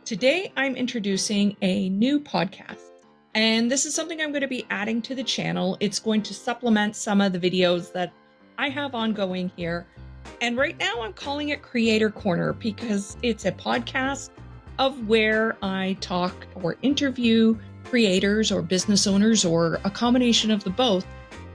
Today, I'm introducing a new podcast, and this is something I'm going to be adding to the channel. It's going to supplement some of the videos that I have ongoing here. And right now, I'm calling it Creator Corner because it's a podcast of where I talk or interview creators or business owners or a combination of the both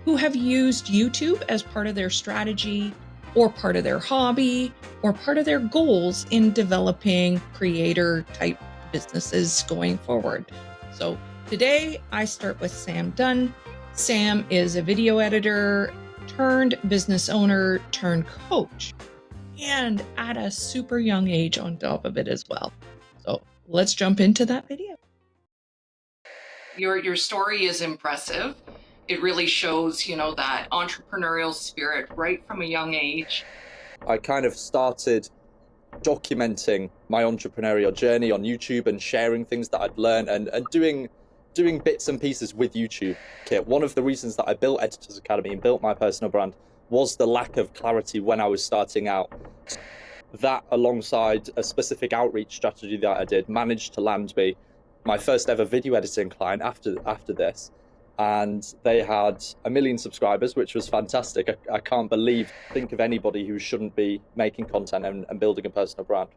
who have used YouTube as part of their strategy or part of their hobby or part of their goals in developing creator type businesses going forward. So today I start with Sam Dunn. Sam is a video editor turned business owner turned coach, and at a super young age on top of it as well. So let's jump into that video. Your story is impressive. It really shows, that entrepreneurial spirit right from a young age. I kind of started documenting my entrepreneurial journey on YouTube and sharing things that I'd learned and doing bits and pieces with YouTube. Okay, one of the reasons that I built Editors Academy and built my personal brand was the lack of clarity when I was starting out. That, alongside a specific outreach strategy that I did, managed to land me my first ever video editing client after this. And they had 1 million subscribers, which was fantastic. I can't think of anybody who shouldn't be making content and building a personal brand.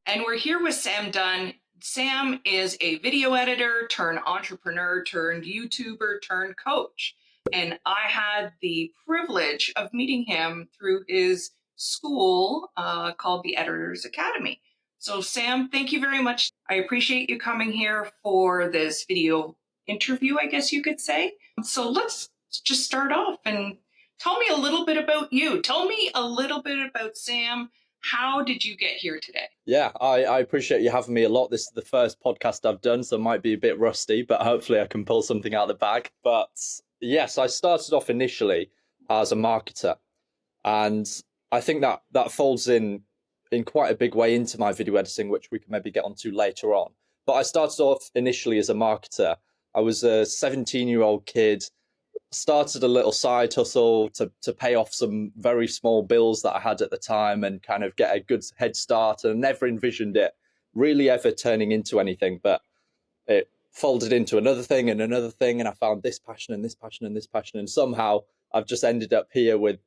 And we're here with Sam Dunn. Sam is a video editor turned entrepreneur turned YouTuber turned coach. And I had the privilege of meeting him through his school called the Editors Academy. So Sam, thank you very much. I appreciate you coming here for this video interview, I guess you could say. So let's just start off and tell me a little bit about you. Tell me a little bit about Sam. How did you get here today? Yeah, I appreciate you having me a lot. This is the first podcast I've done, so it might be a bit rusty, but hopefully I can pull something out of the bag. But yes, I started off initially as a marketer, and I think that folds in quite a big way into my video editing, which we can maybe get onto later on. But I started off initially as a marketer. I was a 17-year-old kid, started a little side hustle to pay off some very small bills that I had at the time and kind of get a good head start, and never envisioned it really ever turning into anything. But it folded into another thing, and I found this passion and this passion and this passion, and somehow I've just ended up here with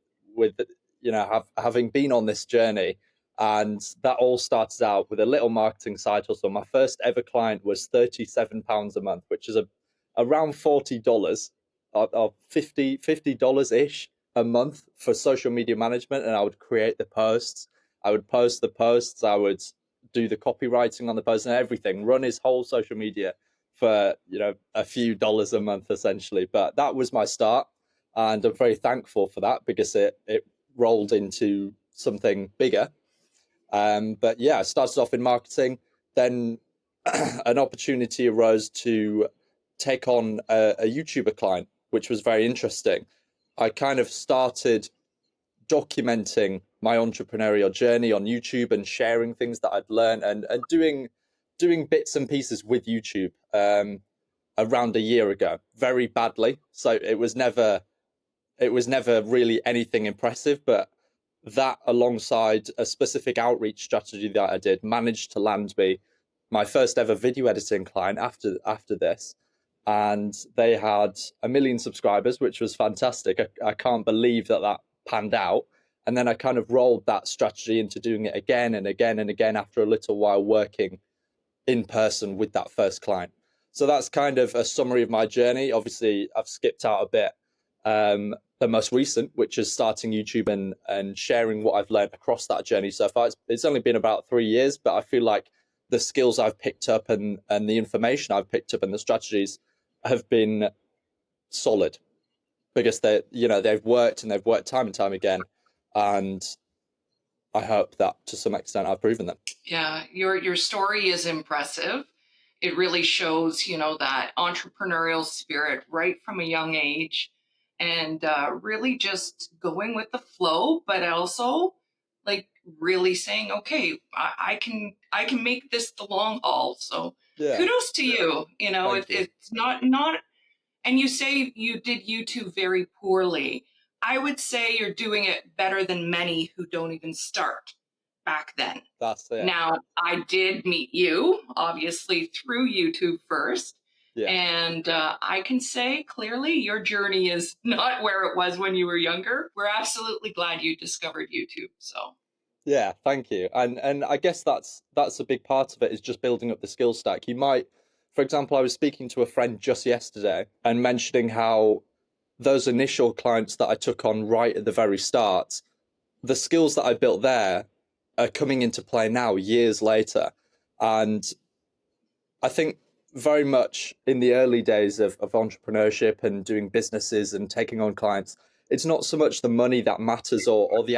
having been on this journey. And that all started out with a little marketing side hustle. My first ever client was £37 a month, which is around $40 or $50 a month for social media management. And I would create the posts, I would post the posts, I would do the copywriting on the posts and everything, run his whole social media for a few dollars a month essentially. But that was my start, and I'm very thankful for that because it rolled into something bigger. But yeah, I started off in marketing. Then an opportunity arose to take on a YouTuber client, which was very interesting. I kind of started documenting my entrepreneurial journey on YouTube and sharing things that I'd learned and doing bits and pieces with YouTube around a year ago, very badly. So it was never really anything impressive, but that, alongside a specific outreach strategy that I did, managed to land me my first ever video editing client after this. And they had 1 million subscribers, which was fantastic. I can't believe that panned out. And then I kind of rolled that strategy into doing it again and again and again after a little while working in person with that first client. So that's kind of a summary of my journey. Obviously, I've skipped out a bit. The most recent, which is starting YouTube and sharing what I've learned across that journey so far. It's only been about 3 years, but I feel like the skills I've picked up and the information I've picked up and the strategies have been solid because they've worked time and time again. And I hope that to some extent I've proven them. Yeah, your story is impressive. It really shows, that entrepreneurial spirit right from a young age, and really just going with the flow, but also like really saying, okay, I can make this the long haul. So yeah. Kudos to you. It's not, and you say you did YouTube very poorly. I would say you're doing it better than many who don't even start. back then. That's it. Now, I did meet you, obviously, through YouTube first. Yeah. And I can say clearly your journey is not where it was when you were younger. We're absolutely glad you discovered YouTube. So, Yeah, thank you. And I guess that's a big part of it is just building up the skill stack. You might, for example, I was speaking to a friend just yesterday and mentioning how those initial clients that I took on right at the very start, the skills that I built there are coming into play now, years later. And I think very much in the early days of entrepreneurship and doing businesses and taking on clients, it's not so much the money that matters or the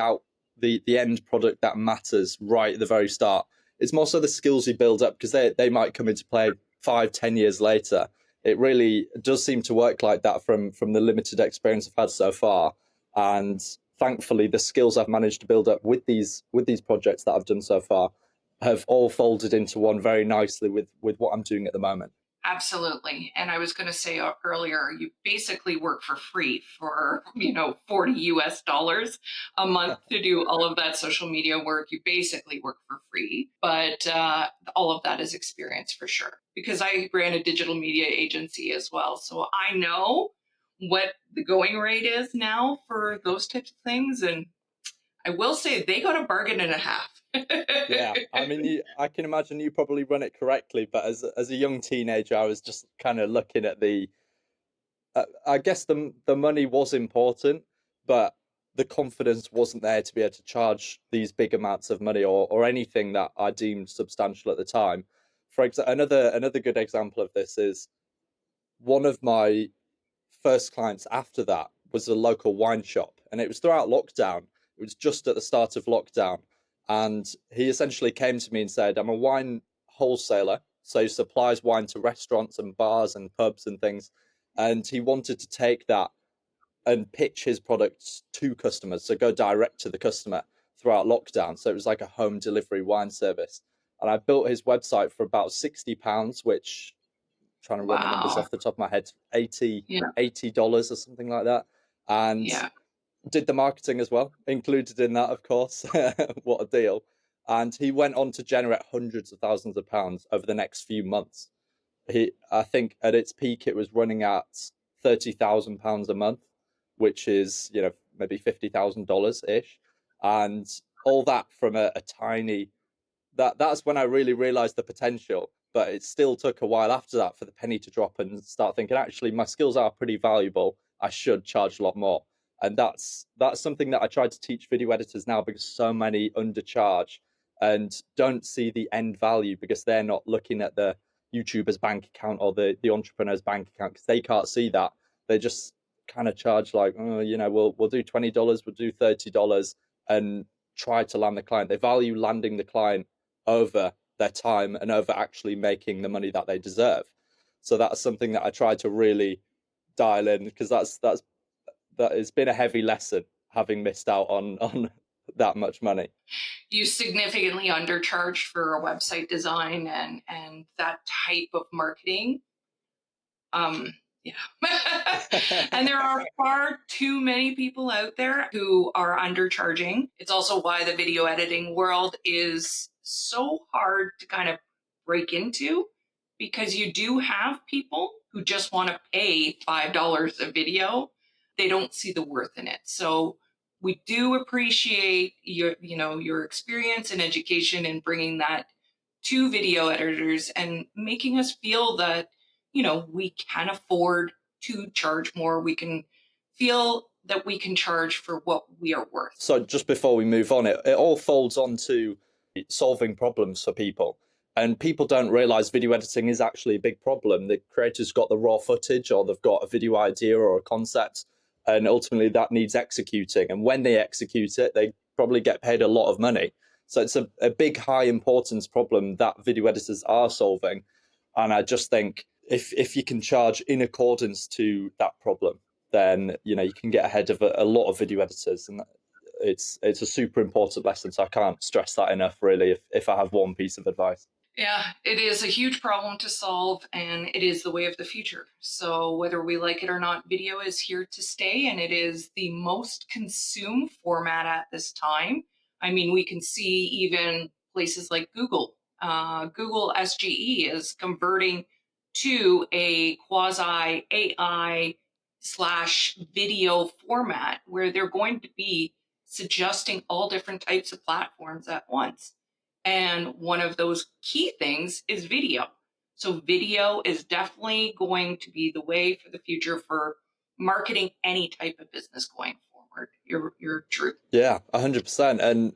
end product that matters right at the very start. It's more so the skills you build up because they might come into play 5, 10 years later. It really does seem to work like that from the limited experience I've had so far. And thankfully the skills I've managed to build up with these projects that I've done so far have all folded into one very nicely with what I'm doing at the moment. absolutely. And I was going to say earlier, you basically work for free for, 40 US dollars a month to do all of that social media work. You basically work for free, but all of that is experience for sure. Because I ran a digital media agency as well. So I know what the going rate is now for those types of things. And I will say they got a bargain and a half. Yeah, I mean, I can imagine you probably run it correctly, but as a young teenager, I was just kind of looking at the. I guess the money was important, but the confidence wasn't there to be able to charge these big amounts of money or anything that I deemed substantial at the time. For example, another good example of this is one of my first clients after that was a local wine shop, and it was throughout lockdown. It was just at the start of lockdown, and he essentially came to me and said, "I'm a wine wholesaler, so he supplies wine to restaurants and bars and pubs and things." And he wanted to take that and pitch his products to customers, so go direct to the customer throughout lockdown. So it was like a home delivery wine service. And I built his website for about £60, which, trying to run the numbers Wow. off the top of my head, 80 Yeah. $80 or something like that. And Yeah. did the marketing as well, included in that, of course. What a deal. And he went on to generate hundreds of thousands of pounds over the next few months. I think at its peak, it was running at £30,000 a month, which is, maybe $50,000 ish. And all that from a tiny that's when I really realized the potential. But it still took a while after that for the penny to drop and start thinking, actually, my skills are pretty valuable. I should charge a lot more. And that's something that I try to teach video editors now because so many undercharge and don't see the end value because they're not looking at the YouTuber's bank account or the entrepreneur's bank account because they can't see that. They just kind of charge like, oh, we'll do $20, we'll do $30 and try to land the client. They value landing the client over their time and over actually making the money that they deserve. So that's something that I try to really dial in because that has been a heavy lesson having missed out on that much money. You significantly undercharge for a website design and that type of marketing. Yeah. And there are far too many people out there who are undercharging. It's also why the video editing world is so hard to kind of break into because you do have people who just want to pay $5 a video. They don't see the worth in it. So we do appreciate your experience and education in bringing that to video editors and making us feel that we can afford to charge more. We can feel that we can charge for what we are worth. So just before we move on, it all folds onto solving problems for people. And people don't realize video editing is actually a big problem. The creator's got the raw footage or they've got a video idea or a concept, and ultimately that needs executing. And when they execute it, they probably get paid a lot of money. So it's a big, high importance problem that video editors are solving. And I just think if you can charge in accordance to that problem, then you can get ahead of a lot of video editors, and it's a super important lesson. So I can't stress that enough, really. If I have one piece of advice. Yeah, it is a huge problem to solve, and it is the way of the future. So, whether we like it or not, video is here to stay, and it is the most consumed format at this time. I mean, we can see even places like Google. Google SGE is converting to a quasi AI slash video format where they're going to be suggesting all different types of platforms at once. And one of those key things is video. So video is definitely going to be the way for the future for marketing any type of business going forward. You're true. Yeah, 100%. And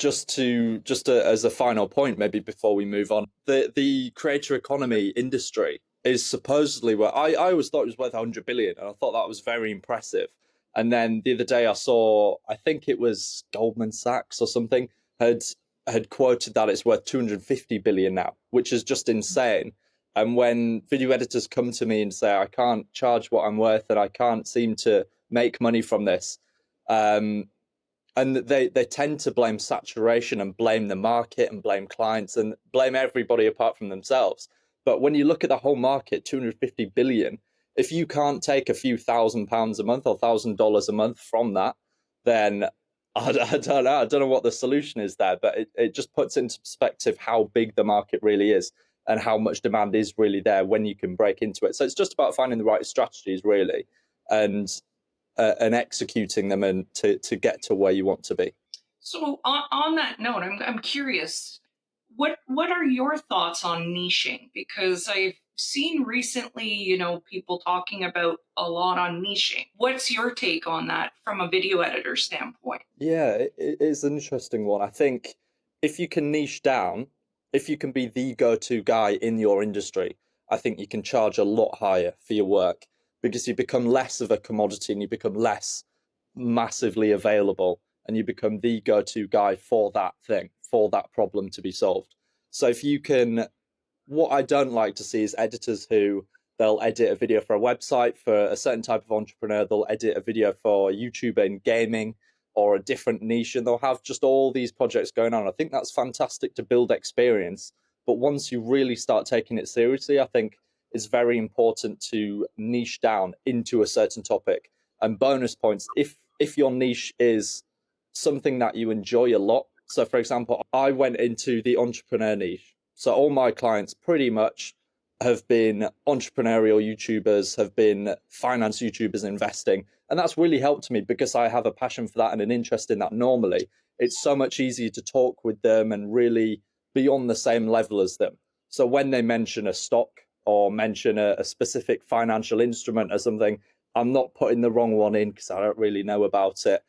as a final point, maybe before we move on, the creator economy industry is supposedly where I always thought it was worth 100 billion, and I thought that was very impressive. And then the other day I saw, I think it was Goldman Sachs or something, had quoted that it's worth 250 billion now, which is just insane. And when video editors come to me and say I can't charge what I'm worth and I can't seem to make money from this, and they tend to blame saturation and blame the market and blame clients and blame everybody apart from themselves. But when you look at the whole market, 250 billion, if you can't take a few £1,000 a month or $1,000 a month from that, then I don't know. I don't know what the solution is there, but it just puts into perspective how big the market really is and how much demand is really there when you can break into it. So it's just about finding the right strategies, really, and executing them and to get to where you want to be. So on that note, I'm curious, what are your thoughts on niching? Because I've seen recently, people talking about a lot on niching. What's your take on that from a video editor standpoint? Yeah, it is an interesting one. I think if you can niche down, if you can be the go-to guy in your industry, I think you can charge a lot higher for your work because you become less of a commodity and you become less massively available and you become the go-to guy for that thing, for that problem to be solved. So if you can, what I don't like to see is editors who they'll edit a video for a website for a certain type of entrepreneur, they'll edit a video for YouTuber in gaming or a different niche, and they'll have just all these projects going on. I think that's fantastic to build experience, but once you really start taking it seriously, I think it's very important to niche down into a certain topic. And bonus points, if your niche is something that you enjoy a lot. So for example, I went into the entrepreneur niche. So all my clients pretty much have been entrepreneurial YouTubers, have been finance YouTubers investing. And that's really helped me because I have a passion for that and an interest in that normally. It's so much easier to talk with them and really be on the same level as them. So when they mention a stock or mention a specific financial instrument or something, I'm not putting the wrong one in because I don't really know about it.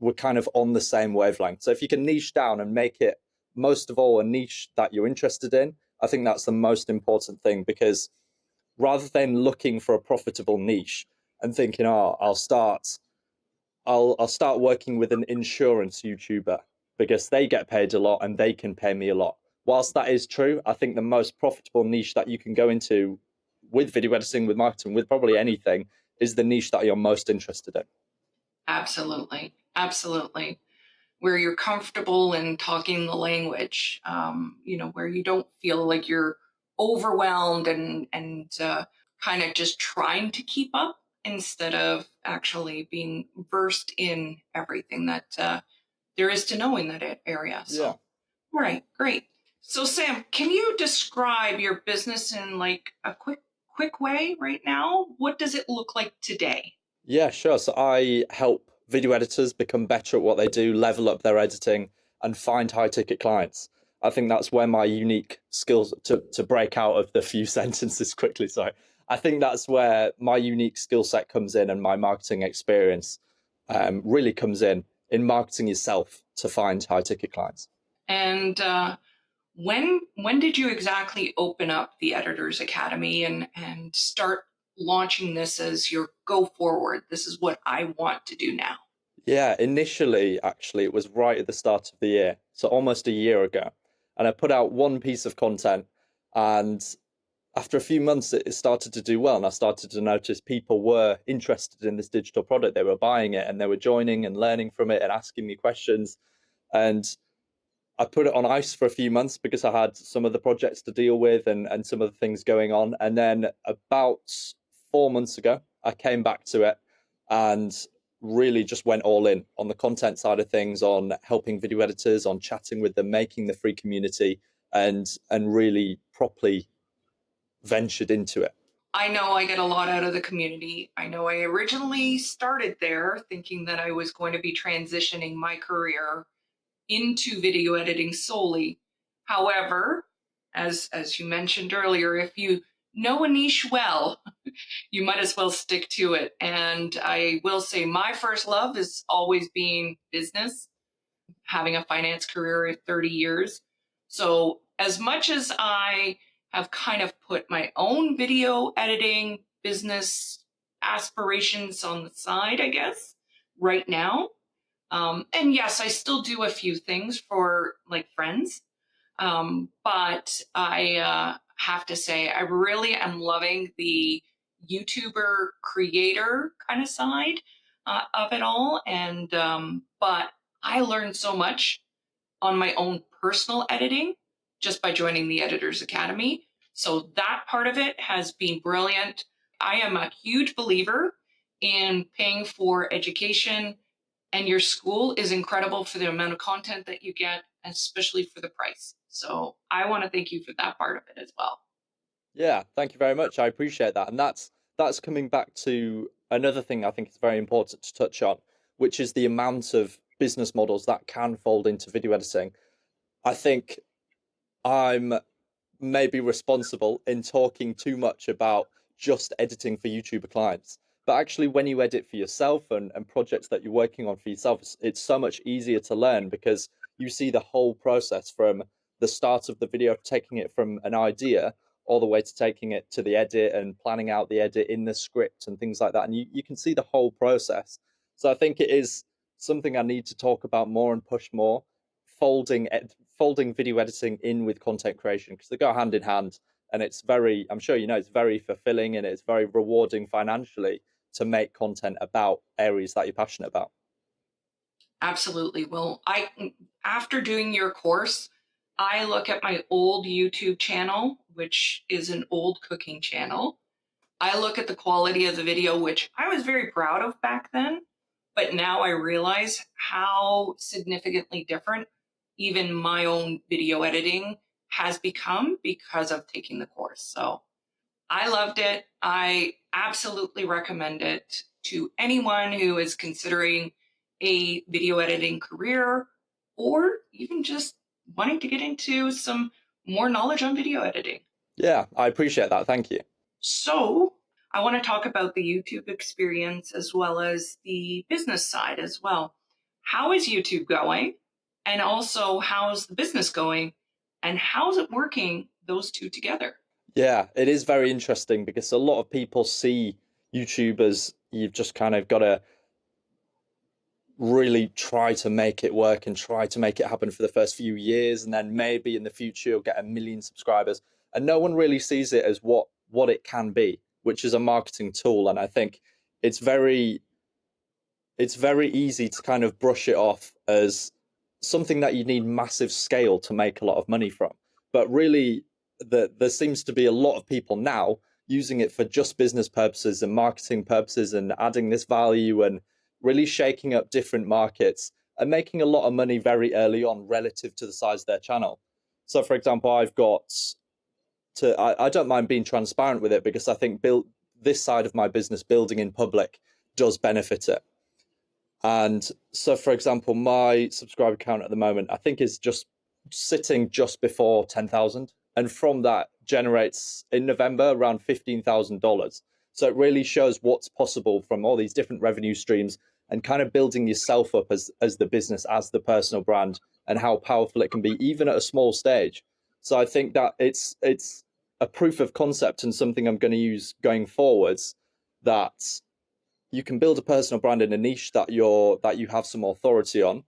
We're kind of on the same wavelength. So if you can niche down and make it, most of all, a niche that you're interested in, I think that's the most important thing, because rather than looking for a profitable niche and thinking, oh, I'll start working with an insurance YouTuber because they get paid a lot and they can pay me a lot. Whilst that is true, I think the most profitable niche that you can go into with video editing, with marketing, with probably anything, is the niche that you're most interested in. Absolutely. Absolutely. Where you're comfortable in talking the language, where you don't feel like you're overwhelmed and kind of just trying to keep up instead of actually being versed in everything that there is to know in that area. So, Yeah. all right, great. So, Sam, can you describe your business in like a quick way right now? What does it look like today? Yeah, sure. So I help video editors become better at what they do, level up their editing, and find high ticket clients. I think that's where my unique skills to break out of the few sentences quickly. Sorry. I think that's where my unique skill set comes in and my marketing experience really comes in marketing yourself to find high ticket clients. And when did you exactly open up the Editors Academy and start launching this as your go forward? This is what I want to do now. Yeah, initially, actually, it was right at the start of the year, so almost a year ago. And I put out one piece of content, and after a few months, it started to do well. And I started to notice people were interested in this digital product. They were buying it and they were joining and learning from it and asking me questions. And I put it on ice for a few months because I had some of the projects to deal with and some of the things going on. And then about 4 months ago, I came back to it and really just went all in on the content side of things, on helping video editors, on chatting with them, making the free community, and really properly ventured into it. I know I get a lot out of the community. I know I originally started there thinking that I was going to be transitioning my career into video editing solely. However, as you mentioned earlier, if you know a niche well, you might as well stick to it. And I will say my first love has always been business, having a finance career of 30 years. So as much as I have kind of put my own video editing business aspirations on the side, I guess, right now. And yes, I still do a few things for like friends. But I have to say, I really am loving the YouTuber creator kind of side of it all. And, but I learned so much on my own personal editing just by joining the Editors Academy. So that part of it has been brilliant. I am a huge believer in paying for education, and your school is incredible for the amount of content that you get, especially for the price. So I want to thank you for that part of it as well. Yeah, thank you very much. I appreciate that. And that's coming back to another thing I think is very important to touch on, which is the amount of business models that can fold into video editing. I think I'm maybe responsible in talking too much about just editing for YouTuber clients. But actually, when you edit for yourself and projects that you're working on for yourself, it's so much easier to learn because you see the whole process from the start of the video, taking it from an idea all the way to taking it to the edit and planning out the edit in the script and things like that. And you can see the whole process. So I think it is something I need to talk about more and push more, folding video editing in with content creation, because they go hand in hand. And it's very, I'm sure you know, it's very fulfilling and it's very rewarding financially to make content about areas that you're passionate about. Absolutely. Well, after doing your course, I look at my old YouTube channel, which is an old cooking channel. I look at the quality of the video, which I was very proud of back then, but now I realize how significantly different even my own video editing has become because of taking the course. So I loved it. I absolutely recommend it to anyone who is considering a video editing career or even just wanting to get into some more knowledge on video editing. Yeah, I appreciate that. Thank you. So, I want to talk about the YouTube experience as well as the business side as well. How is YouTube going? And also, how's the business going? And how's it working, those two together? Yeah, it is very interesting because a lot of people see YouTube as you've just kind of got to really try to make it work and try to make it happen for the first few years, and then maybe in the future you'll get 1 million subscribers. And no one really sees it as what it can be, which is a marketing tool. And I think it's very it's very easy to kind of brush it off as something that you need massive scale to make a lot of money from. But really, there seems to be a lot of people now using it for just business purposes and marketing purposes and adding this value and really shaking up different markets and making a lot of money very early on relative to the size of their channel. So, for example, I don't mind being transparent with it because I think this side of my business, building in public, does benefit it. And so, for example, my subscriber count at the moment, I think, is just sitting just before 10,000. And from that generates in November around $15,000. So it really shows what's possible from all these different revenue streams and kind of building yourself up as the business, as the personal brand, and how powerful it can be, even at a small stage. So I think that it's a proof of concept and something I'm going to use going forwards, that you can build a personal brand in a niche that you have some authority on,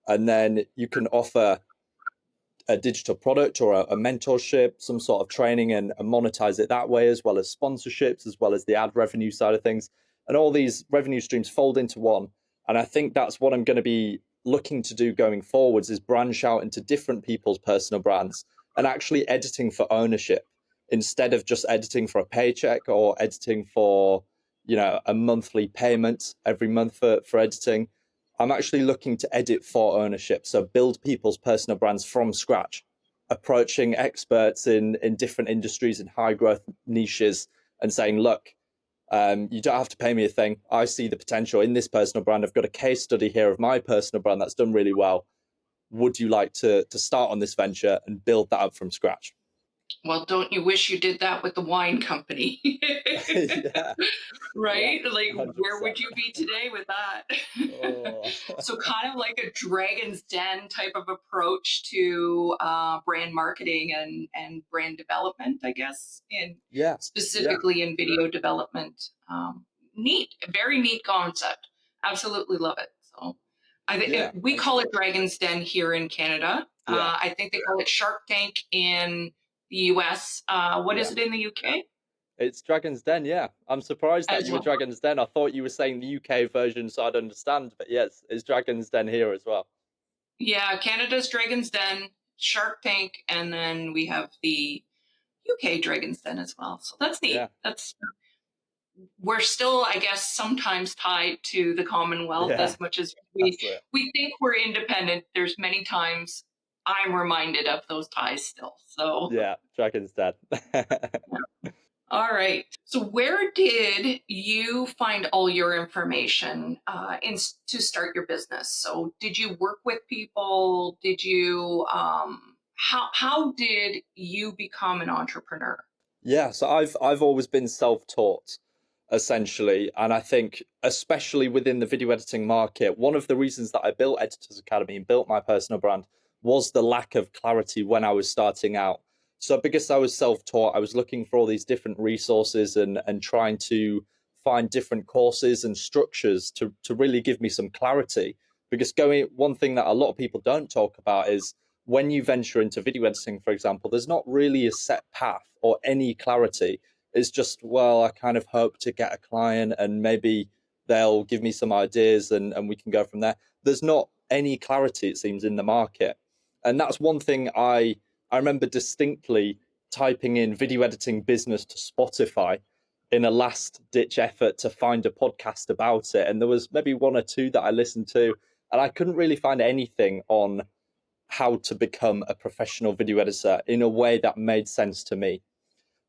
and then you can offer a digital product or a mentorship, some sort of training, and monetize it that way, as well as sponsorships, as well as the ad revenue side of things. And all these revenue streams fold into one. And I think that's what I'm going to be looking to do going forwards, is branch out into different people's personal brands and actually editing for ownership instead of just editing for a paycheck or editing for a monthly payment every month for editing. I'm actually looking to edit for ownership. So build people's personal brands from scratch, approaching experts in different industries and high growth niches and saying, look, you don't have to pay me a thing. I see the potential in this personal brand. I've got a case study here of my personal brand that's done really well. Would you like to start on this venture and build that up from scratch? Well, don't you wish you did that with the wine company? Yeah, yeah, Right? Like, where 100%. would you be today with that? Oh, So, kind of like a Dragon's Den type of approach to brand marketing and brand development, I guess, in yeah, yeah, specifically in video development. Neat, very neat concept. Absolutely love it. So, I think yeah. we Thank you call very it much. Dragon's Den here in Canada. Yeah, I think they call it Shark Tank in the US. What is yeah. it in the UK It's Dragon's Den, yeah. I'm surprised that as you were well? Dragon's Den. I thought you were saying the UK version so I'd understand, but yes, it's Dragon's Den here as well. Yeah, Canada's Dragon's Den, Shark Tank, and then we have the UK Dragon's Den as well. So that's Yeah, neat. That's we're still, I guess, sometimes tied to the Commonwealth yeah, as much as we that's it. we think we're independent. There's many times I'm reminded of those ties still. So Yeah, Dragon's Den. all right. So, where did you find all your information to start your business? So, did you work with people? Did you how did you become an entrepreneur? Yeah, so I've always been self-taught, essentially, and I think especially within the video editing market, one of the reasons that I built Editors Academy and built my personal brand was the lack of clarity when I was starting out. So because I was self-taught, I was looking for all these different resources and trying to find different courses and structures to really give me some clarity. Because one thing that a lot of people don't talk about is when you venture into video editing, for example, there's not really a set path or any clarity. It's just, well, I kind of hope to get a client and maybe they'll give me some ideas and we can go from there. There's not any clarity, it seems, in the market. And that's one thing I remember distinctly typing in video editing business to Spotify in a last ditch effort to find a podcast about it. And there was maybe one or two that I listened to, and I couldn't really find anything on how to become a professional video editor in a way that made sense to me.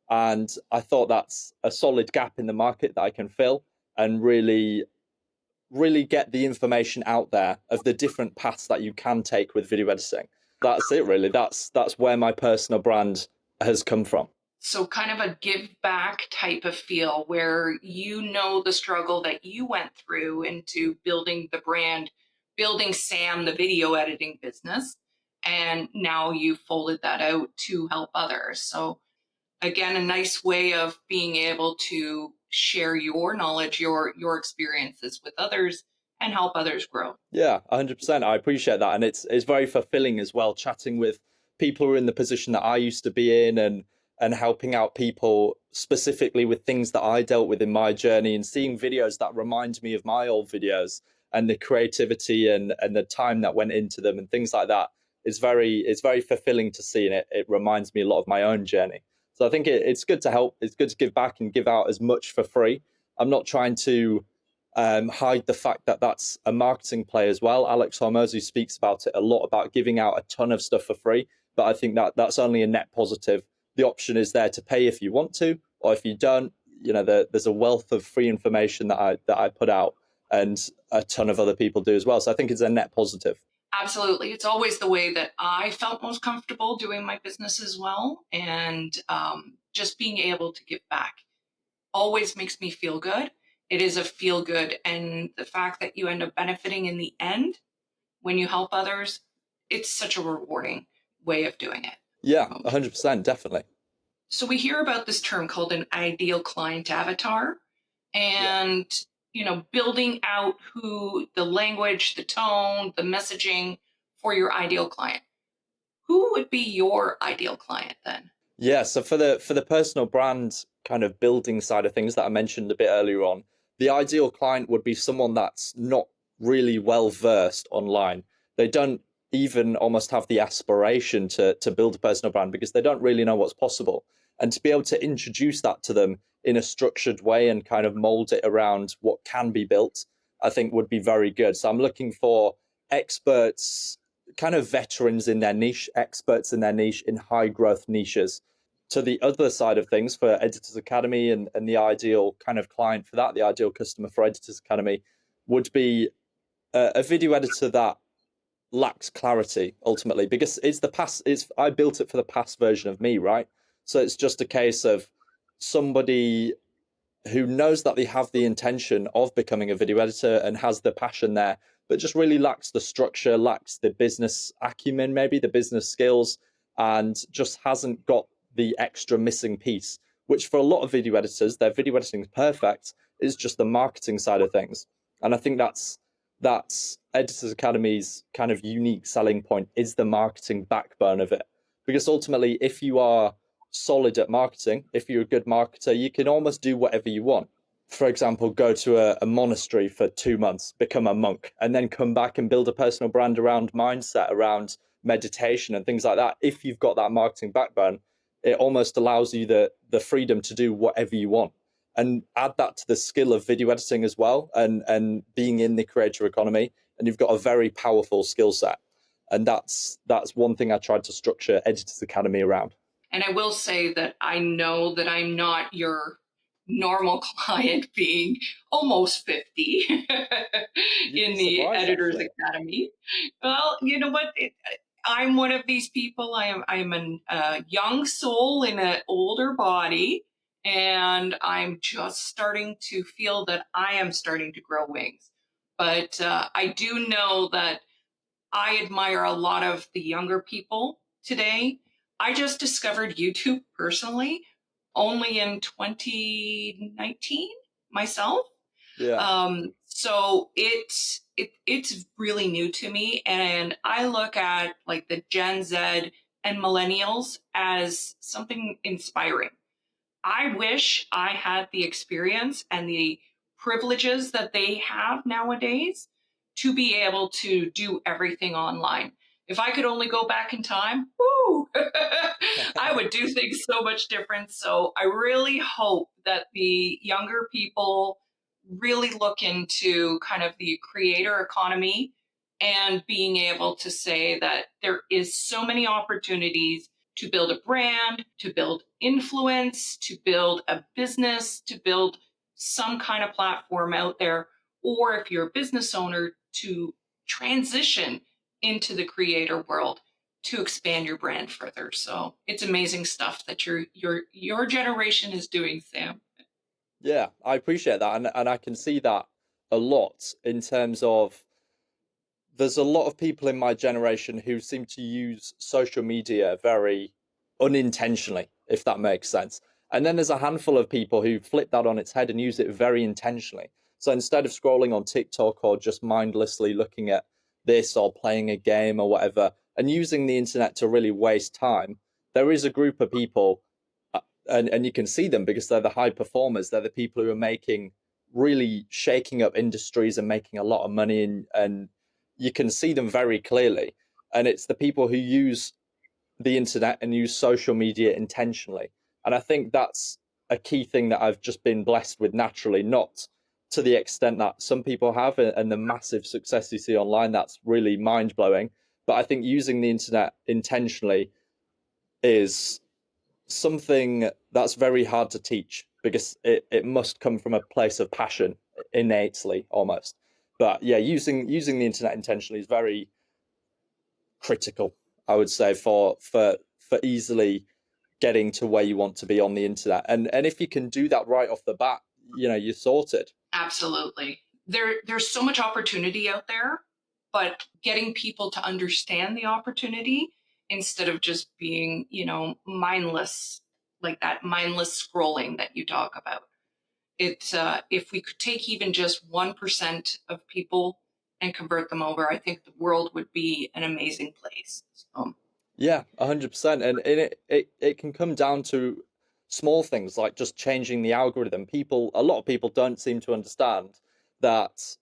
And I thought that's a solid gap in the market that I can fill and really get the information out there of the different paths that you can take with video editing. That's it really. That's where my personal brand has come from. So, kind of a give back type of feel where you know the struggle that you went through into building the brand, building Sam, the video editing business, and now you folded that out to help others. So, again, a nice way of being able to share your knowledge, your experiences with others and help others grow. Yeah, 100%. I appreciate that, and it's very fulfilling as well. Chatting with people who are in the position that I used to be in, and helping out people specifically with things that I dealt with in my journey, and seeing videos that remind me of my old videos and the creativity and the time that went into them and things like that. It's very fulfilling to see, and it reminds me a lot of my own journey. So I think it's good to help. It's good to give back and give out as much for free. I'm not trying to hide the fact that that's a marketing play as well. Alex Hormozy speaks about it a lot, about giving out a ton of stuff for free, but I think that that's only a net positive. The option is there to pay if you want to, or if you don't. There's a wealth of free information that I put out, and a ton of other people do as well. So I think it's a net positive. Absolutely. It's always the way that I felt most comfortable doing my business as well. And just being able to give back always makes me feel good. It is a feel good. And the fact that you end up benefiting in the end when you help others, it's such a rewarding way of doing it. Yeah, 100%, definitely. So we hear about this term called an ideal client avatar, Yeah. and building out who the language, the tone, the messaging for your ideal client. Who would be your ideal client then? Yeah, so for the personal brand kind of building side of things that I mentioned a bit earlier on, the ideal client would be someone that's not really well versed online. They don't even almost have the aspiration to build a personal brand because they don't really know what's possible. And to be able to introduce that to them in a structured way and kind of mold it around what can be built, I think would be very good. So I'm looking for experts, kind of veterans in their niche, experts in their niche in high growth niches. To the other side of things for Editors Academy and the ideal kind of client for that, the ideal customer for Editors Academy would be a video editor that lacks clarity ultimately, because it's the past. It's I built it for the past version of me, right? So it's just a case of somebody who knows that they have the intention of becoming a video editor and has the passion there, but just really lacks the structure, lacks the business acumen, maybe the business skills, and just hasn't got the extra missing piece, which for a lot of video editors, their video editing is perfect, is just the marketing side of things. And I think that's Editors Academy's kind of unique selling point, is the marketing backbone of it. Because ultimately, if you are solid at marketing, if you're a good marketer, you can almost do whatever you want. For example, go to a monastery for 2 months, become a monk, and then come back and build a personal brand around mindset, around meditation and things like that. If you've got that marketing backbone, it almost allows you the freedom to do whatever you want. And add that to the skill of video editing as well, and being in the creator economy, and you've got a very powerful skill set. And that's one thing I tried to structure Editors Academy around. And I will say that I know that I'm not your normal client, being almost 50 in the Editors Actually. Academy. Well, you know what? I'm one of these people. I'm a young soul in an older body, and I'm just starting to feel that I am starting to grow wings. But I do know that I admire a lot of the younger people today. I just discovered YouTube personally only in 2019 myself. Yeah. So it's really new to me, and I look at like the Gen Z and millennials as something inspiring. I wish I had the experience and the privileges that they have nowadays to be able to do everything online. If I could only go back in time, woo, I would do things so much different. So I really hope that the younger people really look into kind of the creator economy and being able to say that there is so many opportunities to build a brand, to build influence, to build a business, to build some kind of platform out there, or if you're a business owner, to transition into the creator world to expand your brand further. So it's amazing stuff that your generation is doing, Sam. Yeah, I appreciate that, and I can see that a lot in terms of there's a lot of people in my generation who seem to use social media very unintentionally, if that makes sense. And then there's a handful of people who flip that on its head and use it very intentionally. So instead of scrolling on TikTok or just mindlessly looking at this or playing a game or whatever, and using the internet to really waste time, there is a group of people, and you can see them because they're the high performers. They're the people who are making really shaking up industries and making a lot of money, and you can see them very clearly. And it's the people who use the internet and use social media intentionally. And I think that's a key thing that I've just been blessed with naturally, not to the extent that some people have, and the massive success you see online, that's really mind blowing. But I think using the internet intentionally is something that's very hard to teach, because it must come from a place of passion innately almost. But yeah, using the internet intentionally is very critical, I would say, for easily getting to where you want to be on the internet. And if you can do that right off the bat, you're sorted. Absolutely. There's so much opportunity out there, but getting people to understand the opportunity instead of just being, mindless, like that mindless scrolling that you talk about. It's if we could take even just 1% of people and convert them over, I think the world would be an amazing place. So, Yeah, 100%. And it can come down to small things like just changing the algorithm. A lot of people don't seem to understand that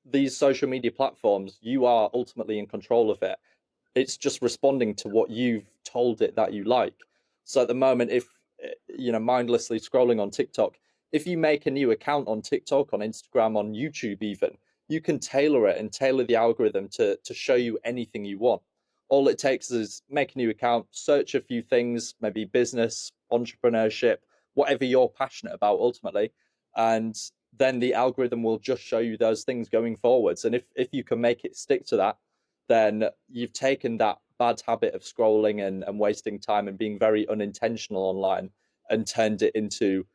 these social media platforms, you are ultimately in control of it. It's just responding to what you've told it that you like. So at the moment, if mindlessly scrolling on TikTok, if you make a new account on TikTok, on Instagram, on YouTube even, you can tailor it and tailor the algorithm to show you anything you want. All it takes is make a new account, search a few things, maybe business, entrepreneurship, whatever you're passionate about ultimately, and then the algorithm will just show you those things going forwards. And if you can make it stick to that, then you've taken that bad habit of scrolling and wasting time and being very unintentional online and turned it into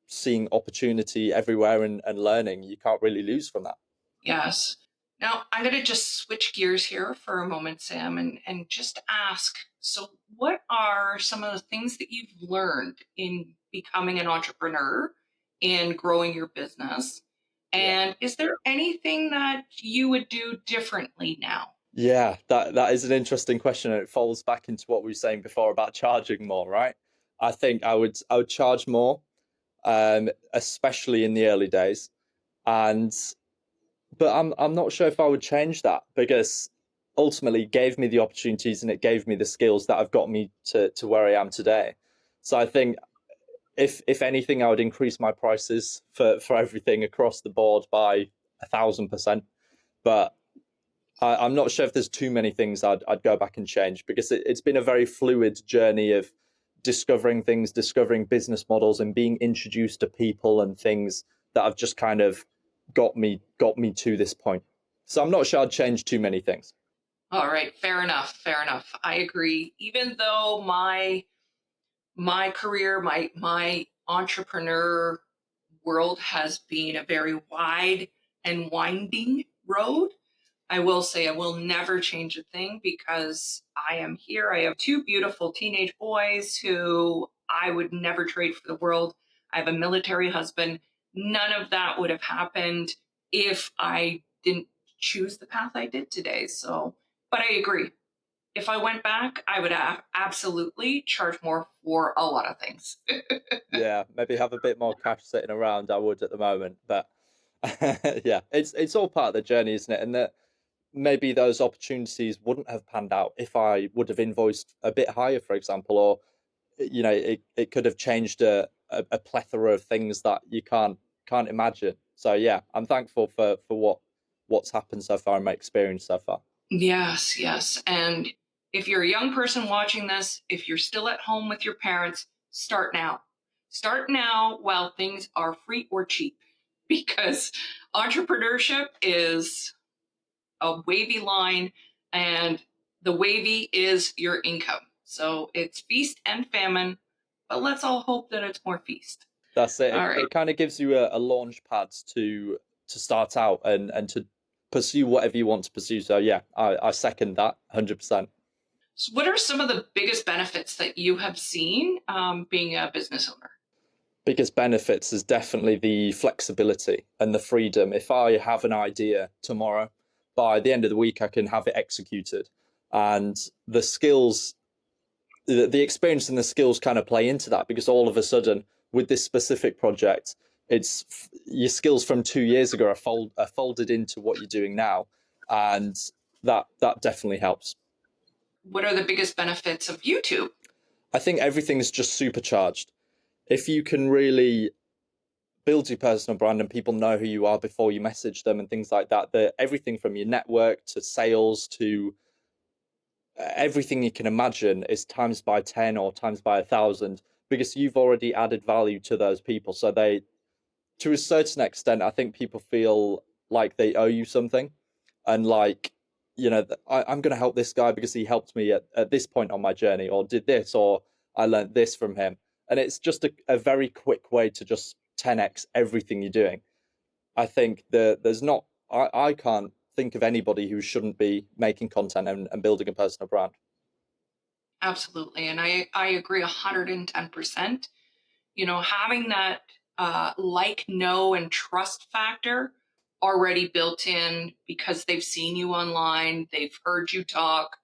seeing opportunity everywhere and learning. You can't really lose from that. Yes. Now, I'm going to just switch gears here for a moment, Sam, and just ask, so what are some of the things that you've learned in becoming an entrepreneur and growing your business? Yeah. And is there anything that you would do differently now? Yeah, that is an interesting question, and it falls back into what we were saying before about charging more, right? I think I would charge more, especially in the early days, and but I'm not sure if I would change that because ultimately it gave me the opportunities and it gave me the skills that have got me to where I am today. So I think if anything, I would increase my prices for everything across the board by 1,000%. But I'm not sure if there's too many things I'd go back and change because it's been a very fluid journey of discovering things, discovering business models, and being introduced to people and things that have just kind of got me to this point. So I'm not sure I'd change too many things. All right, fair enough, fair enough. I agree. Even though my career, my entrepreneur world has been a very wide and winding road, I will say I will never change a thing because I am here. I have two beautiful teenage boys who I would never trade for the world. I have a military husband. None of that would have happened if I didn't choose the path I did today. So, but I agree. If I went back, I would absolutely charge more for a lot of things. Yeah, maybe have a bit more cash sitting around. I would at the moment, but yeah, it's all part of the journey, isn't it? And that maybe those opportunities wouldn't have panned out if I would have invoiced a bit higher, for example, or it could have changed a plethora of things that you can't imagine. So yeah, I'm thankful for what's happened so far in my experience so far. Yes, yes. And if you're a young person watching this, if you're still at home with your parents, start now. Start now while things are free or cheap because entrepreneurship is a wavy line and the wavy is your income. So it's feast and famine, but let's all hope that it's more feast. That's it. All right. It kind of gives you a launch pad to start out and to pursue whatever you want to pursue. So yeah, I second that 100%. So what are some of the biggest benefits that you have seen being a business owner? Biggest benefits is definitely the flexibility and the freedom. If I have an idea tomorrow, by the end of the week, I can have it executed. And the skills, the experience and the skills kind of play into that because all of a sudden, with this specific project, it's your skills from 2 years ago are folded into what you're doing now. And that definitely helps. What are the biggest benefits of YouTube? I think everything's just supercharged. If you can really build your personal brand and people know who you are before you message them and things like that, everything from your network to sales to everything you can imagine is times by 10 or times by 1,000 because you've already added value to those people. So they, to a certain extent, I think people feel like they owe you something and like, I'm going to help this guy because he helped me at this point on my journey or did this or I learned this from him. And it's just a very quick way to just 10x everything you're doing. I think there's not, I can't think of anybody who shouldn't be making content and building a personal brand. Absolutely. And I agree 110%. You know, having that like, know, and trust factor already built in because they've seen you online, they've heard you talk,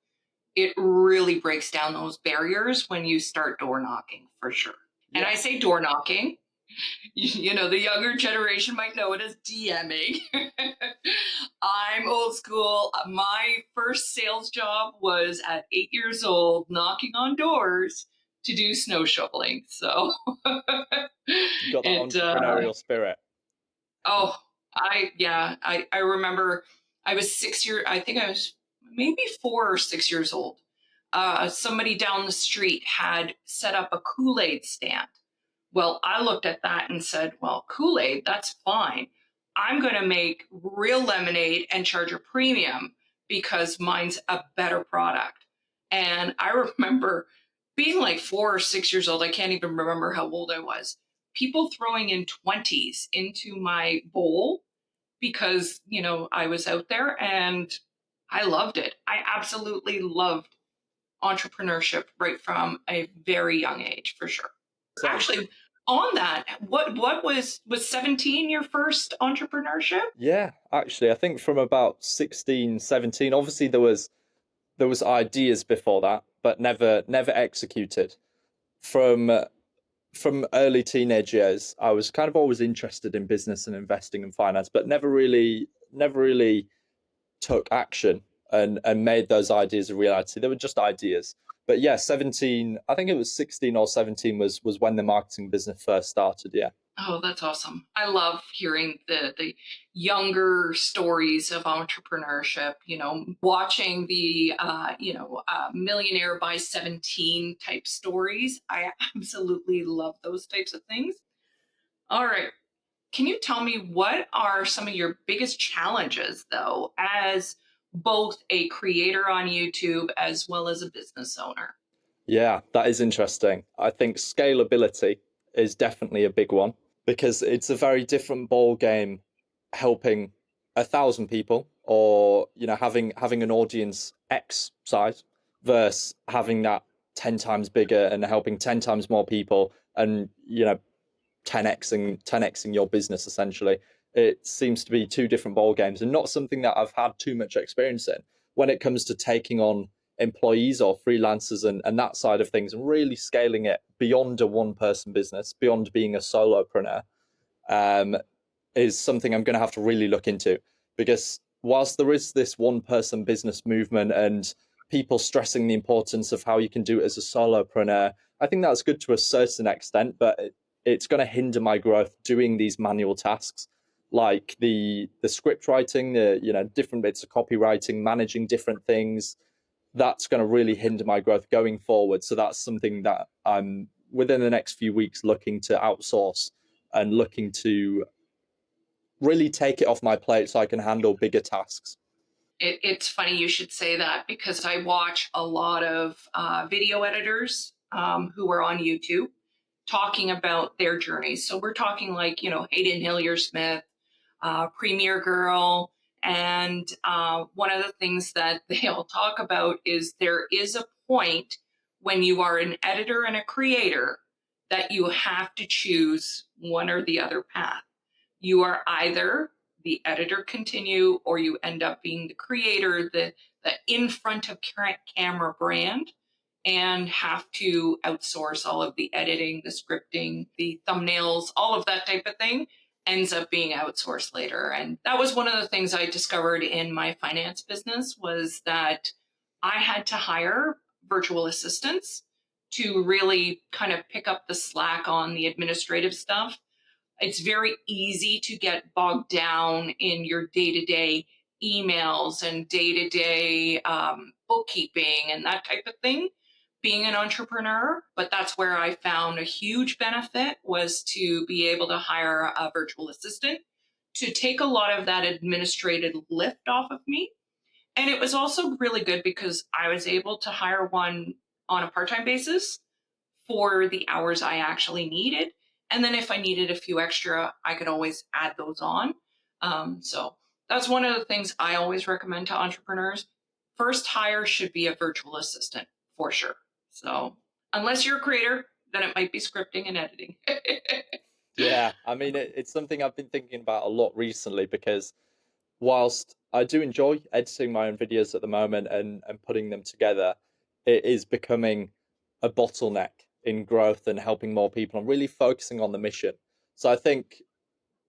it really breaks down those barriers when you start door knocking for sure. And Yeah. I say door knocking, you know, the younger generation might know it as DMing. I'm old school. My first sales job was at 8 years old, knocking on doors to do snow shoveling. So You got that it entrepreneurial spirit. oh, I remember I was 6 years, I think I was maybe 4 or 6 years old. Somebody down the street had set up a Kool-Aid stand. Well, I looked at that and said, well, Kool-Aid, that's fine. I'm going to make real lemonade and charge a premium because mine's a better product. And I remember being like 4 or 6 years old. I can't even remember how old I was. People throwing in 20s into my bowl because, I was out there and I loved it. I absolutely loved entrepreneurship right from a very young age, for sure. Same. Actually, on that, what was 17 your first entrepreneurship? Yeah, actually, I think from about 16, 17. Obviously there was ideas before that, but never executed. From from early teenage years, I was kind of always interested in business and investing and finance, but never really took action and made those ideas a reality. They were just ideas. But yeah, 17, I think it was 16 or 17 was when the marketing business first started. Yeah. Oh, that's awesome. I love hearing the younger stories of entrepreneurship, watching the millionaire by 17 type stories. I absolutely love those types of things. All right. Can you tell me what are some of your biggest challenges, though, as both a creator on YouTube as well as a business owner? Yeah, that is interesting. I think scalability is definitely a big one because it's a very different ball game helping 1,000 people or having an audience X size versus having that 10 times bigger and helping 10 times more people and 10xing your business essentially. It seems to be two different ball games and not something that I've had too much experience in when it comes to taking on employees or freelancers and that side of things and really scaling it beyond a one person business, beyond being a solopreneur, um, is something I'm going to have to really look into because whilst there is this one person business movement and people stressing the importance of how you can do it as a solopreneur, I think that's good to a certain extent, but it's going to hinder my growth doing these manual tasks like the script writing, the different bits of copywriting, managing different things. That's going to really hinder my growth going forward. So that's something that I'm within the next few weeks looking to outsource and looking to really take it off my plate so I can handle bigger tasks. It's funny you should say that because I watch a lot of video editors who are on YouTube talking about their journeys. So we're talking like, Hayden Hillier-Smith, Premier Girl. And one of the things that they all talk about is there is a point when you are an editor and a creator that you have to choose one or the other path. You are either the editor continue or you end up being the creator, the in front of camera brand, and have to outsource all of the editing, the scripting, the thumbnails, all of that type of thing ends up being outsourced later. And that was one of the things I discovered in my finance business was that I had to hire virtual assistants to really kind of pick up the slack on the administrative stuff. It's very easy to get bogged down in your day-to-day emails and day-to-day bookkeeping and that type of thing being an entrepreneur. But that's where I found a huge benefit was to be able to hire a virtual assistant to take a lot of that administrative lift off of me. And it was also really good because I was able to hire one on a part-time basis for the hours I actually needed. And then if I needed a few extra, I could always add those on. So that's one of the things I always recommend to entrepreneurs. First hire should be a virtual assistant for sure. So unless you're a creator, then it might be scripting and editing. Yeah, I mean, it's something I've been thinking about a lot recently because whilst I do enjoy editing my own videos at the moment and putting them together, it is becoming a bottleneck in growth and helping more people. I'm really focusing on the mission. So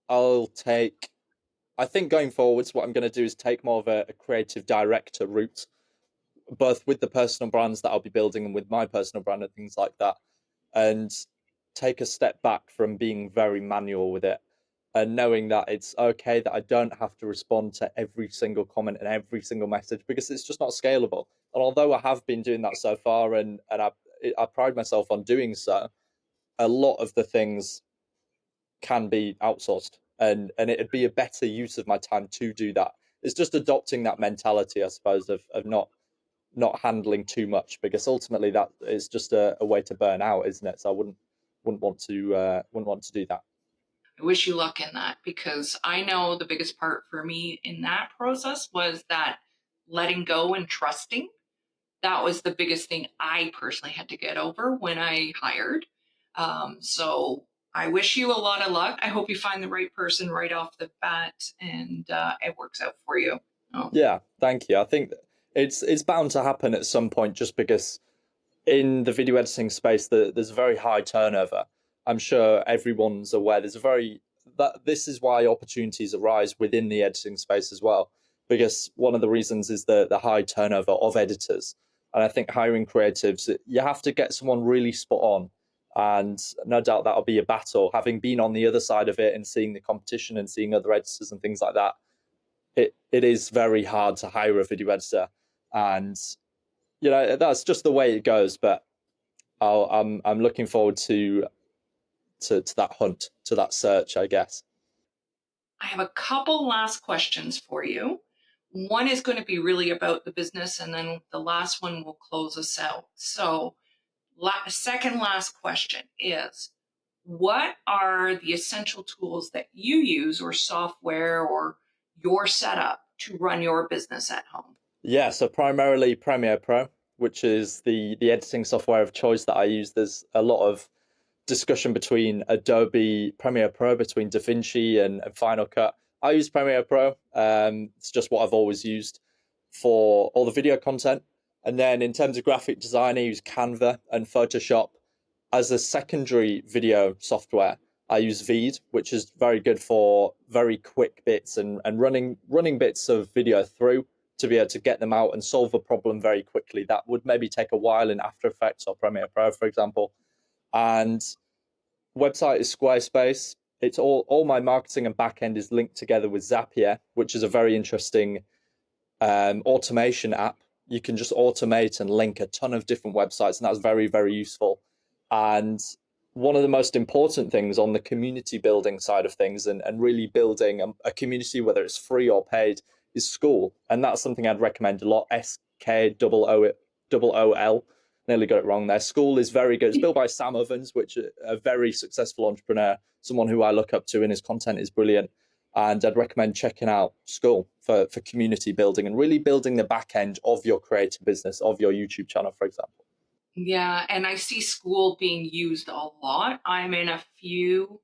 I'll take, I think going forwards, what I'm going to do is take more of a creative director route, both with the personal brands that I'll be building and with my personal brand and things like that. and take a step back from being very manual with it, and knowing that it's okay that I don't have to respond to every single comment and every single message, because it's just not scalable. And although I have been doing that so far, and I pride myself on doing so, a lot of the things can be outsourced, and it'd be a better use of my time to do that. It's just adopting that mentality, I suppose, of not handling too much, because ultimately that is just a way to burn out, isn't it? So I wouldn't want to do that. I wish you luck in that, because I know the biggest part for me in that process was that letting go and trusting. That was the biggest thing I personally had to get over when I hired. So I wish you a lot of luck. I hope you find the right person right off the bat, and it works out for you. Oh. Yeah, thank you. I think it's bound to happen at some point, just because in the video editing space, there's a very high turnover. I'm sure everyone's aware. That this is why opportunities arise within the editing space as well, because one of the reasons is the high turnover of editors. And I think hiring creatives, you have to get someone really spot on, and no doubt that'll be a battle. Having been on the other side of it and seeing the competition and seeing other editors and things like that, it is very hard to hire a video editor, and that's just the way it goes. But I'm looking forward to that hunt, to that search, I guess. I have a couple last questions for you. One is going to be really about the business, and then the last one will close us out. So, second last question is, what are the essential tools that you use, or software, or your setup to run your business at home? Yeah, so primarily Premiere Pro, which is the editing software of choice that I use. There's a lot of discussion between Adobe Premiere Pro, between DaVinci and Final Cut. I use Premiere Pro. It's just what I've always used for all the video content. And then in terms of graphic design, I use Canva and Photoshop. As a secondary video software, I use Veed, which is very good for very quick bits and running bits of video through to be able to get them out and solve a problem very quickly. That would maybe take a while in After Effects or Premiere Pro, for example. And website is Squarespace. It's all my marketing and backend is linked together with Zapier, which is a very interesting automation app. You can just automate and link a ton of different websites, and that's very, very useful. And one of the most important things on the community building side of things, and really building a community, whether it's free or paid, is School. And that's something I'd recommend a lot. SKOOL. Nearly got it wrong there. School is very good. It's built by Sam Ovens, which is a very successful entrepreneur, someone who I look up to, and his content is brilliant. And I'd recommend checking out School for community building and really building the back end of your creative business, of your YouTube channel, for example. Yeah, and I see School being used a lot. I'm in a few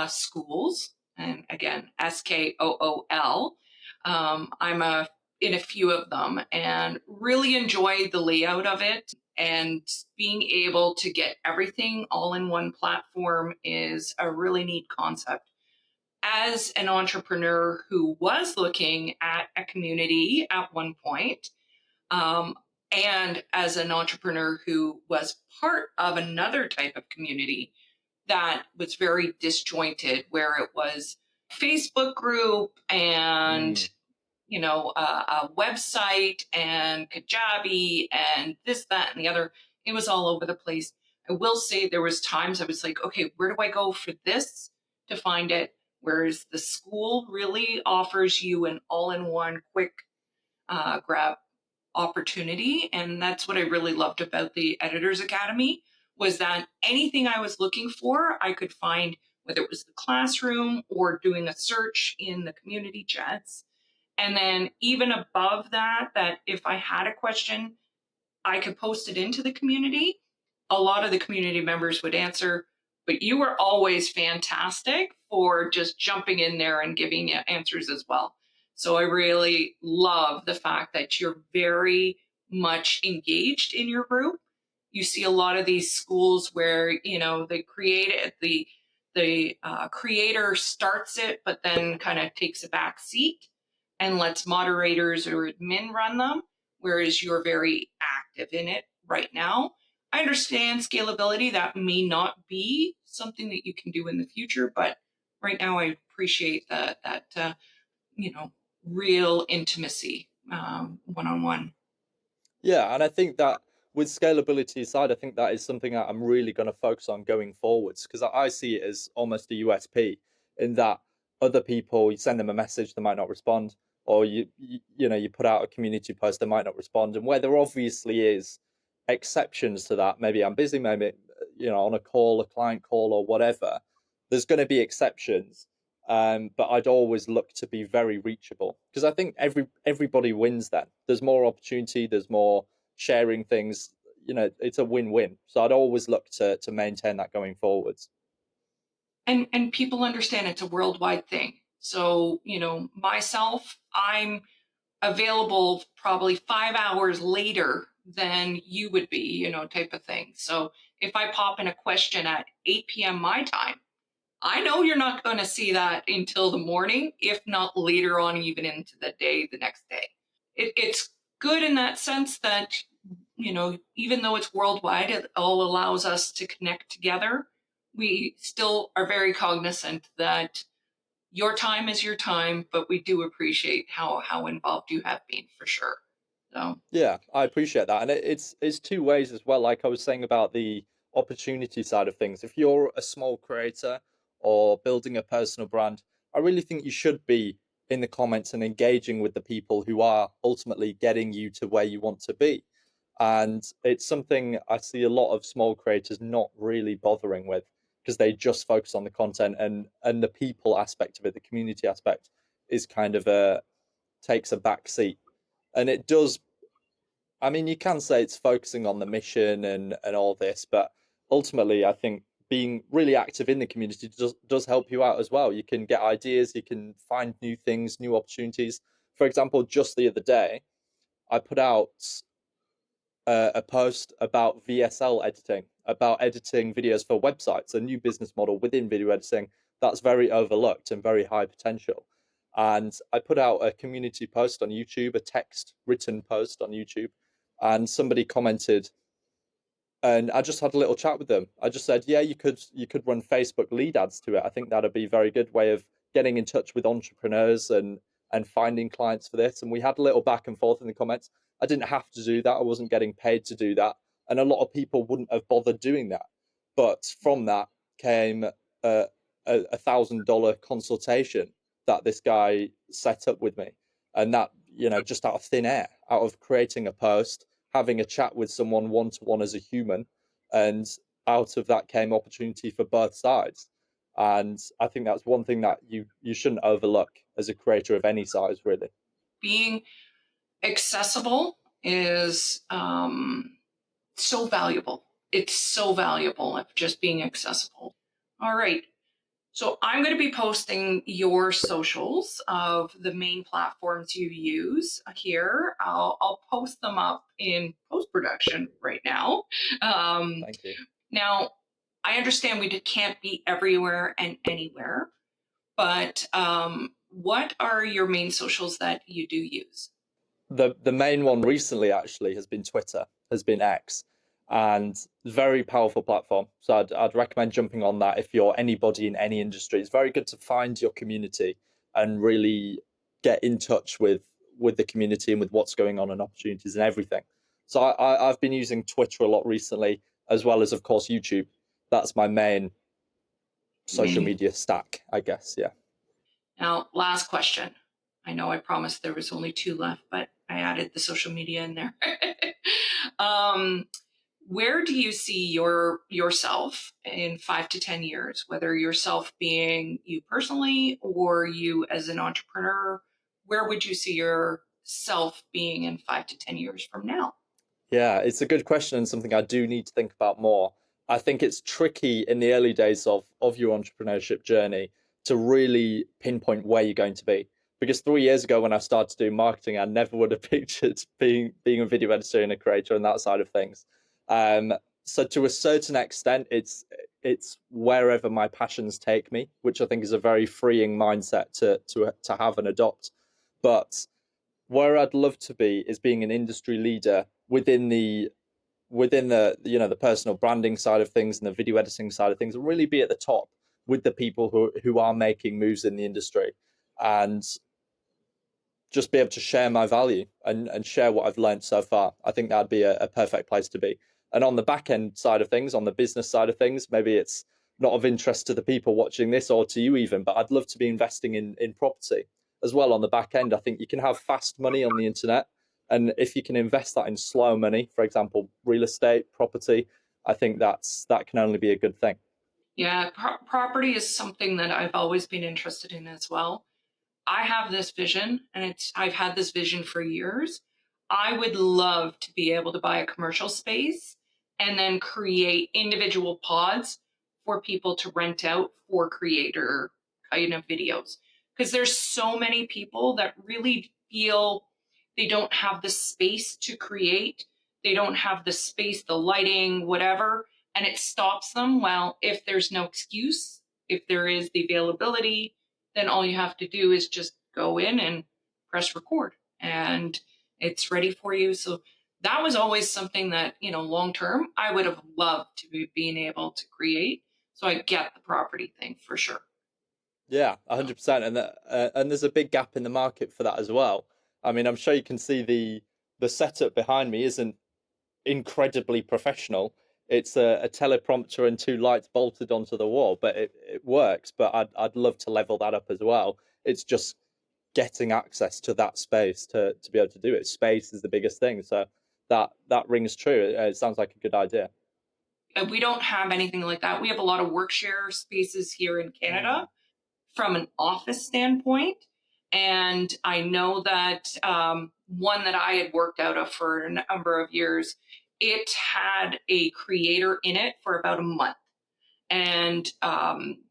schools, and again, SKOOL. In a few of them, and really enjoy the layout of it. And being able to get everything all in one platform is a really neat concept. As an entrepreneur who was looking at a community at one point, um, and as an entrepreneur who was part of another type of community that was very disjointed, where it was Facebook group and a website and Kajabi and this, that, and the other. It was all over the place. I will say there was times I was like, okay, where do I go for this to find it? Whereas the School really offers you an all-in-one quick grab opportunity. And that's what I really loved about the Editors Academy, was that anything I was looking for, I could find, whether it was the classroom or doing a search in the community chats. And then even above that, that if I had a question, I could post it into the community. A lot of the community members would answer, but you were always fantastic for just jumping in there and giving answers as well. So I really love the fact that you're very much engaged in your group. You see a lot of these schools where, the creator starts it, but then kind of takes a back seat and lets moderators or admin run them, whereas you're very active in it right now. I understand scalability. That may not be something that you can do in the future, but right now I appreciate that you know, real intimacy, one-on-one. Yeah, and I think that with scalability aside, I think that is something that I'm really going to focus on going forwards because I see it as almost a USP in that other people, you send them a message, they might not respond, or you put out a community post, they might not respond, and where there obviously is exceptions to that, maybe I'm busy, maybe on a call, a client call, or whatever, there's going to be exceptions. But I'd always look to be very reachable because I think everybody wins then. There's more opportunity, there's more sharing things. It's a win-win. So I'd always look to maintain that going forwards. And people understand it's a worldwide thing. So, myself, I'm available probably 5 hours later than you would be, type of thing. So if I pop in a question at 8 p.m. my time, I know you're not going to see that until the morning, if not later on, even into the day, the next day. It's good in that sense that, even though it's worldwide, it all allows us to connect together. We still are very cognizant that your time is your time, but we do appreciate how involved you have been for sure. So Yeah, I appreciate that, and it's two ways as well. Like I was saying about the opportunity side of things. If you're a small creator or building a personal brand, I really think you should be in the comments and engaging with the people who are ultimately getting you to where you want to be. And it's something I see a lot of small creators not really bothering with because they just focus on the content and the people aspect of it, the community aspect is kind of a takes a back seat. And it does, I mean, you can say it's focusing on the mission and all this, but ultimately, I think being really active in the community does help you out as well. You can get ideas, you can find new things, new opportunities. For example, just the other day, I put out a post about VSL editing, about editing videos for websites, a new business model within video editing that's very overlooked and very high potential. And I put out a community post on YouTube, a text written post on YouTube, and somebody commented, and I just had a little chat with them. I just said, yeah, you could run Facebook lead ads to it. I think that'd be a very good way of getting in touch with entrepreneurs and finding clients for this. And we had a little back and forth in the comments. I didn't have to do that. I wasn't getting paid to do that, and a lot of people wouldn't have bothered doing that. But from that came a $1,000 consultation that this guy set up with me, and that just out of thin air, out of creating a post, having a chat with someone one to one as a human, and out of that came opportunity for both sides. And I think that's one thing that you shouldn't overlook as a creator of any size, really. being accessible is so valuable. It's so valuable of just being accessible. All right. So I'm going to be posting your socials of the main platforms you use here. I'll post them up in post-production right now. Thank you. Now, I understand we can't be everywhere and anywhere, but what are your main socials that you do use? The main one recently actually has been Twitter, has been X, and very powerful platform. So I'd recommend jumping on that if you're anybody in any industry. It's very good to find your community and really get in touch with the community and with what's going on and opportunities and everything. So I've been using Twitter a lot recently, as well as of course YouTube. That's my main social Me. media stack, I guess. Yeah. Now, last question. I know I promised there was only two left, but I added the social media in there. um, where do you see yourself in 5 to 10 years? Whether yourself being you personally or you as an entrepreneur, where would you see yourself being in 5 to 10 years from now? Yeah, it's a good question and something I do need to think about more. I think it's tricky in the early days of your entrepreneurship journey to really pinpoint where you're going to be. Because 3 years ago when I started doing marketing, I never would have pictured being a video editor and a creator and that side of things. Um, so to a certain extent, it's wherever my passions take me, which I think is a very freeing mindset to have and adopt. But where I'd love to be is being an industry leader within the the personal branding side of things and the video editing side of things, and really be at the top with the people who are making moves in the industry, and just be able to share my value and share what I've learned so far. I think that'd be a perfect place to be. And on the back end side of things, on the business side of things, maybe it's not of interest to the people watching this or to you even, but I'd love to be investing in property as well on the back end. I think you can have fast money on the internet. And if you can invest that in slow money, for example, real estate, property, I think that can only be a good thing. Yeah, property is something that I've always been interested in as well. I have this vision, and I've had this vision for years. I would love to be able to buy a commercial space and then create individual pods for people to rent out for creator kind of videos. Because there's so many people that really feel they don't have the space to create. They don't have the space, the lighting, whatever, and it stops them. Well, if there's no excuse, if there is the availability, then all you have to do is just go in and press record and it's ready for you. So that was always something that, long term, I would have loved to be being able to create. So I get the property thing for sure. Yeah, 100%, and there's a big gap in the market for that as well. I mean, I'm sure you can see the setup behind me isn't incredibly professional. It's a teleprompter and two lights bolted onto the wall, but it works. But I'd love to level that up as well. It's just getting access to that space to be able to do it. Space is the biggest thing. So that rings true. It sounds like a good idea. We don't have anything like that. We have a lot of work share spaces here in Canada from an office standpoint. And I know that one that I had worked out of for a number of years, it had a creator in it for about a month. And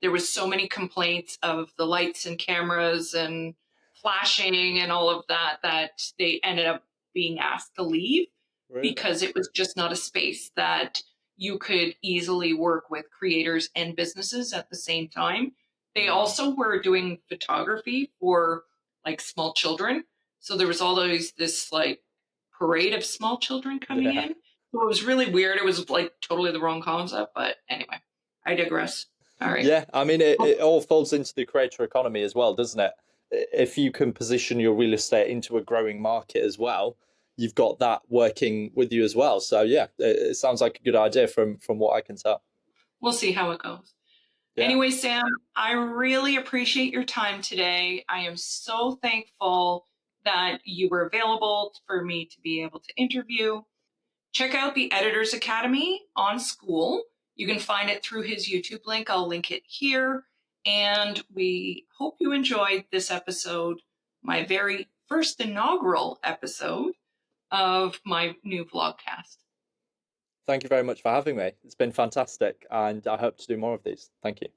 there was so many complaints of the lights and cameras and flashing and all of that that they ended up being asked to leave Really? because it was just not a space that you could easily work with creators and businesses at the same time. They Mm. also were doing photography for like small children. So there was always this like parade of small children coming Yeah. in. So it was really weird. It was like totally the wrong concept, but anyway, I digress. All right. Yeah, I mean, it all falls into the creator economy as well, doesn't it? If you can position your real estate into a growing market as well, you've got that working with you as well. So yeah, it sounds like a good idea from what I can tell. We'll see how it goes. Yeah, Anyway, Sam, I really appreciate your time today. I am so thankful that you were available for me to be able to interview. Check out the Editors Academy on School. You can find it through his YouTube link. I'll link it here. And we hope you enjoyed this episode, my very first inaugural episode of my new vlogcast. thank you very much for having me. It's been fantastic, and I hope to do more of these. Thank you.